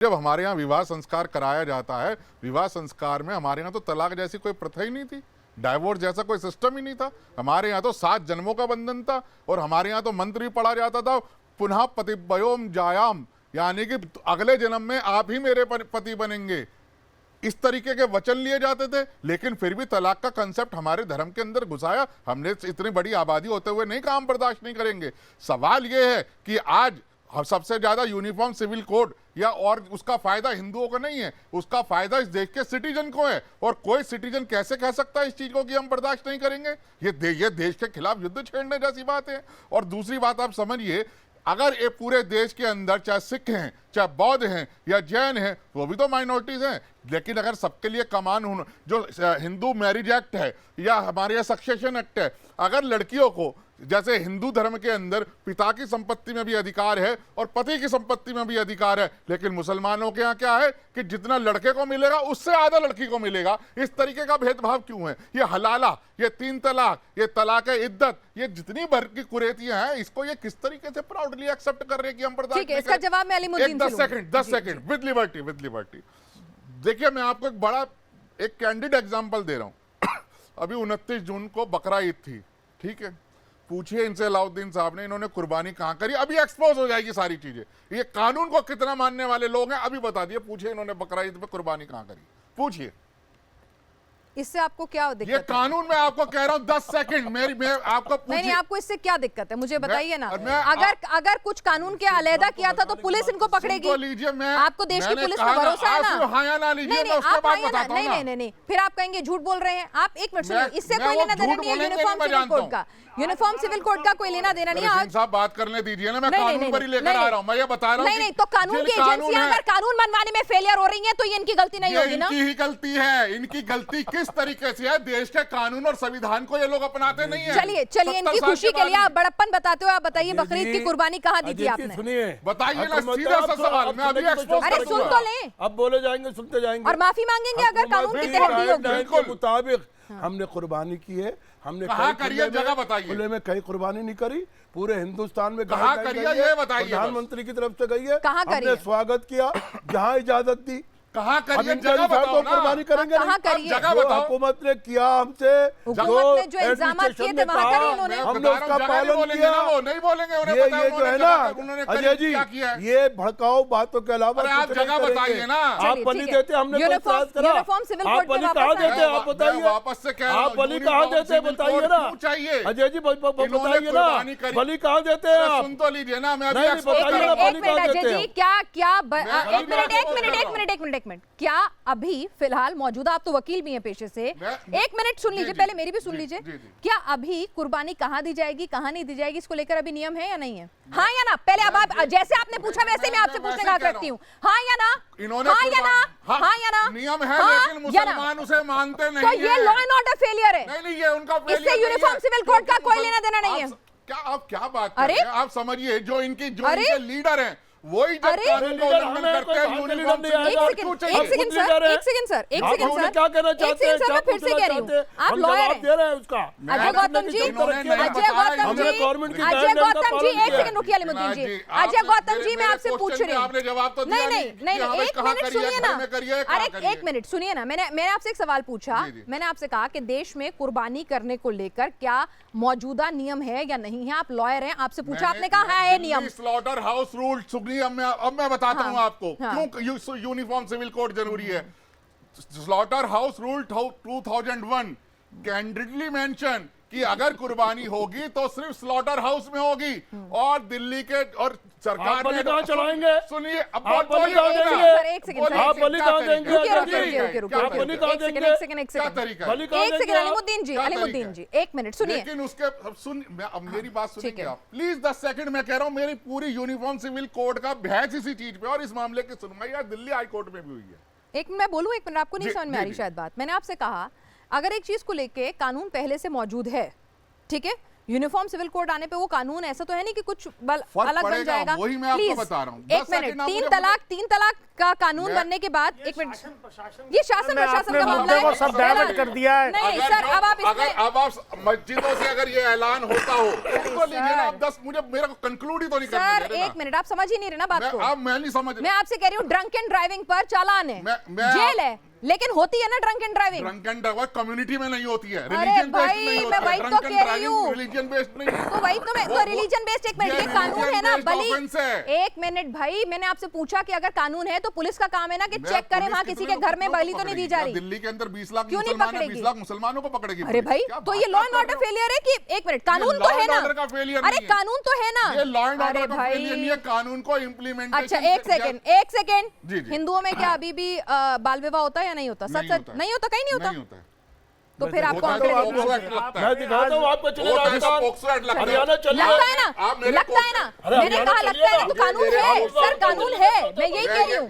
जब हमारे यहाँ विवाह संस्कार कराया जाता है, विवाह संस्कार में हमारे यहाँ तो तलाक जैसी कोई प्रथा ही नहीं थी, डाइवोर्स जैसा कोई सिस्टम ही नहीं था। हमारे यहाँ तो 7 जन्मों का बंधन था और हमारे यहाँ तो मंत्र भी पढ़ा जाता था, पुनः पतिव्योम जायाम, यानी कि अगले जन्म में आप ही मेरे पति बनेंगे। इस तरीके के वचन लिए जाते थे, लेकिन फिर भी तलाक का कंसेप्ट हमारे धर्म के अंदर घुसाया। हमने इतनी बड़ी आबादी होते हुए नहीं कहा हम बर्दाश्त नहीं करेंगे। सवाल यह है कि आज सबसे ज्यादा यूनिफॉर्म सिविल कोड या और उसका फायदा हिंदुओं को नहीं है, उसका फायदा इस देश के सिटीजन को है। और कोई सिटीजन कैसे कह सकता है इस चीज को कि हम बर्दाश्त नहीं करेंगे? ये देश के खिलाफ युद्ध छेड़ने जैसी बात है। और दूसरी बात आप समझिए, अगर ये पूरे देश के अंदर चाहे सिख हैं, चाहे बौद्ध हैं या जैन हैं, वो भी तो माइनॉरिटीज हैं, लेकिन अगर सबके लिए कमान जो हिंदू मैरिज एक्ट है या हमारे यहाँ सक्सेशन एक्ट है, अगर लड़कियों को जैसे हिंदू धर्म के अंदर पिता की संपत्ति में भी अधिकार है और पति की संपत्ति में भी अधिकार है, लेकिन मुसलमानों के यहाँ क्या है कि जितना लड़के को मिलेगा उससे आधा लड़की को मिलेगा। इस तरीके का भेदभाव क्यों है? ये हलाला, ये 3 तलाक, ये तलाक इद्दत, ये जितनी भर की कुरीतियां हैं, इसको ये किस तरीके से प्राउडली एक्सेप्ट कर रहे हैं कि हम बर्दाश्त नहीं इसका जवाब मैं अलीमुद्दीन से लूंगी। 10 सेकंड विद लिबर्टी। देखिए, मैं आपको एक कैंडिड एग्जाम्पल दे रहा हूं। अभी 29 जून को बकरा ईद थी, ठीक है? पूछिए इनसे, अलाउद्दीन साहब ने, इन्होंने कुर्बानी कहां करी? अभी एक्सपोज हो जाएगी सारी चीजें। ये कानून को कितना मानने वाले लोग हैं अभी बता दिए। पूछिए इन्होंने बकरा ईद पे कुर्बानी कहां करी, पूछिए। इससे आपको क्या दिक्कत ये कानून मैं आपको कह रहा हूं, 10 सेकंड मैं आपको नहीं, आपको इससे क्या दिक्कत है मुझे बताइए ना। अगर कुछ कानून के अलहदा किया था तो पुलिस इनको पकड़ेगी। लीजिए, मैं आपको देश की पुलिस पे भरोसा है ना? हाँ या ना लीजिए, मैं उसके बाद बताता हूं ना। नहीं, फिर आप कहेंगे झूठ बोल रहे हैं। आप एक मिनट सुनिए, इससे कोई लेना देना नहीं है यूनिफॉर्म सिविल कोड का। यूनिफॉर्म सिविल कोड का कोई लेना देना नहीं है। साहब बात करने दीजिए ना, मैं कानून पर ही लेकर आ रहा हूं। मैं ये बता रहा हूं नहीं, तो कानून की एजेंसियां अगर कानून बनवाने में फेलियर हो रही हैं तो ये इनकी गलती नहीं होगी ना? इनकी ही गलती है। इनकी गलती किस तरीके से है? देश के कानून और संविधान को ये लोग अपनाते नहीं है। चलिए इनकी खुशी के लिए आप बड़प्पन बताते हो। आप बताइए, बकरीद की कुर्बानी कहां दी थी आपने? सुनिए, बताइए ना, सीधा सा सवाल। मैं अभी एक्सपोज अरे सुन तो लें, अब बोले जाएंगे, सुनते जाएंगे और माफी मांगेंगे अगर कानून के तहत दी होगी। के मुताबिक हमने कुर्बानी की है। हमने कहाँ करी है, जगह बताइए। खुले में कहीं कुर्बानी नहीं करी, पूरे हिंदुस्तान में कहाँ करी है ये बताइए। प्रधानमंत्री की तरफ से गई है, कहाँ करी है? हमने स्वागत किया जहाँ इजाजत दी। कहाँ करिए, जगह बताओ ना। कुर्बानी करेंगे, कहाँ करिए? जगह बताओ। हुकूमत ने किया हमसे, हुकूमत ने जो इंतजाम किए थे वहाँ करिए इन्होंने। हमने उसका पालन किया। वो नहीं बोलेंगे, ये जो है ना अजय जी, ये भड़काऊ बातों के अलावा आप जगह बताइए ना। आप बलि देते, हमने यूनिफॉर्म सिविल कोड आप बलि कहाँ देते, आप बताइए। वापस से कह रहा हूं, आप बलि कहाँ देते बताइए ना। चाहिए अजय जी बताइए ना, बलि कहाँ देते हैं आप? सुन तो लीजिए ना, मैं नहीं बताइए ना, बलि कहाँ देते हैं? एक मिनट, क्या अभी फिलहाल मौजूदा, आप तो वकील भी हैं पेशे से, एक मिनट सुन लीजिए, पहले मेरी भी सुन लीजिए। क्या अभी कुर्बानी कहाँ दी जाएगी, कहाँ नहीं दी जाएगी, इसको लेकर अभी नियम है या नहीं है? हाँ या ना? पहले अब आप जैसे आपने पूछा वैसे मैं आपसे पूछने का करती हूँ। हाँ या ना? हाँ या ना? हाँ या ना? नियम है, लेकिन मुसलमान उसे मानते नहीं। तो ये लॉ एंड ऑर्डर फेलियर है। नहीं, ये उनका इससे यूनिफॉर्म सिविल कोड का कोई लेना देना नहीं है। आप क्या बात कर रहे हैं? आप समझिए, जो इनके लीडर हैं वही जब कानून का उल्लंघन करते हैं, यूनिफॉर्म एक सेकंड सर, मैं फिर से कह रही हूँ, आप लॉयर हैं। उसका अजय गौतम जी, एक सेकंड रुकिए अलीमुद्दीन जी। अजय गौतम जी, मैं आपसे पूछ रही हूँ। आपने जवाब तो दिया नहीं, एक मिनट सुनिए ना। अरे एक मिनट सुनिए ना, मैंने आपसे एक सवाल पूछा। मैंने आपसे कहा कि देश में कुर्बानी करने को लेकर क्या मौजूदा नियम है या नहीं है? आप लॉयर हैं, आपसे पूछा, आपने कहा है नियम। Slaughter house rule. अब मैं बताता हूं आपको क्यों यूनिफॉर्म सिविल कोड जरूरी है। Slaughter house rule 2001 candidly mention कि अगर कुर्बानी होगी तो सिर्फ स्लॉटर हाउस में होगी। और दिल्ली के और सरकार ने कहां चलाएंगे? सुनिए, अब आप बलि कहां देंगे? एक सेकंड अलीमुद्दीन जी, एक मिनट सुनिए। लेकिन उसके अब मेरी बात सुनिए आप प्लीज। 10 सेकंड मैं कह रहा हूं, मेरी पूरी यूनिफॉर्म सिविल कोड का बहस इसी चीज पे और इस मामले की सुनवाई आज दिल्ली हाई कोर्ट में भी हुई है। एक मैं बोलूं, एक मिनट, आपको नहीं समझ में आ रही शायद बात। मैंने आपसे कहा अगर एक चीज को लेके कानून पहले से मौजूद है, ठीक है, यूनिफॉर्म सिविल कोड आने पे वो कानून ऐसा तो है नहीं कि कुछ फर्क अलग बन पड़ेगा, जाएगा। वही मैं आपको Please, बता रहा हूं। 1 10 मिनट, सेकंड आप 3 मुझे- तलाक का कानून बनने के बाद 1 मिनट, ये शासन प्रशासन का मामला मुद्दे को है। सब डाइवर्ट कर दिया है। नहीं सर, अब आप अगर इसमें अब आप मस्जिदों से अगर ये ऐलान होता हो तो लीजिए ना आप 10 मुझे मेरा को कंक्लूड ही तो नहीं करने सर दे रहे 1 मिनट, आप समझ ही नहीं रहे ना बात को। मैं नहीं समझ मैं आपसे कह रही हूँ ड्रंक एंड ड्राइविंग पर चालान है, मैं- जेल है, लेकिन होती है ना drunk and driving. Drunk and drive community में नहीं होती है, अरे रिलीजन बेस्ड भाई, नहीं होती मैं है, वही तो ड्रंक एंड कह रही हूँ। ड्राइविंग रिलीजन बेस्ड नहीं है। तो वही तो मैं तो रिलीजन बेस्ड, 1 मिनट, ये कानून है ना, religion based बली offense है। 1 मिनट भाई, मैंने आपसे पूछा कि अगर कानून है तो पुलिस का काम है ना कि मैं चेक करे पुलिस वहां किसी कितने के लोग- घर में कितनों बलि को तो नहीं दी पकड़ेगी? जा रही। दिल्ली के अंदर 20 लाख क्यों नहीं मुसलमान है, पकड़ेगी? 20 लाख मुसलमानों को पकड़ेगी अरे पुलिस। भाई, क्या तो बात ये लॉ कर एंड रहे ऑर्डर हो? फेलियर है कि 1 मिनट, कानून ये तो law है and ना, order का failure अरे नहीं है। कानून तो है ना, ये लॉ एंड अरे ऑर्डर का भाई। फेलियर नहीं है, कानून को इम्प्लीमेंटेशन। अच्छा 1 सेकंड, 1 सेकंड, जी, जी। हिंदुओं में क्या अभी भी बाल विवाह होता है या नहीं होता? सच सच नहीं होता, कहीं नहीं होता, नहीं होता है। तो फिर आप होता कौन है तो करेगा? पोक्सो एक्ट लगता है। मैं दिखाता हूँ आपको, चले होता है तो राजस्थान, पोक्सो एक्ट लगता है। हरियाणा चलिए। लगता है ना, आप मेरे लगता है ना, अरे मैंने हरियाणा कहा लगता है ना, तो चलिए ना। कानून है सर, कानून है, मैं यही कह रही हूँ।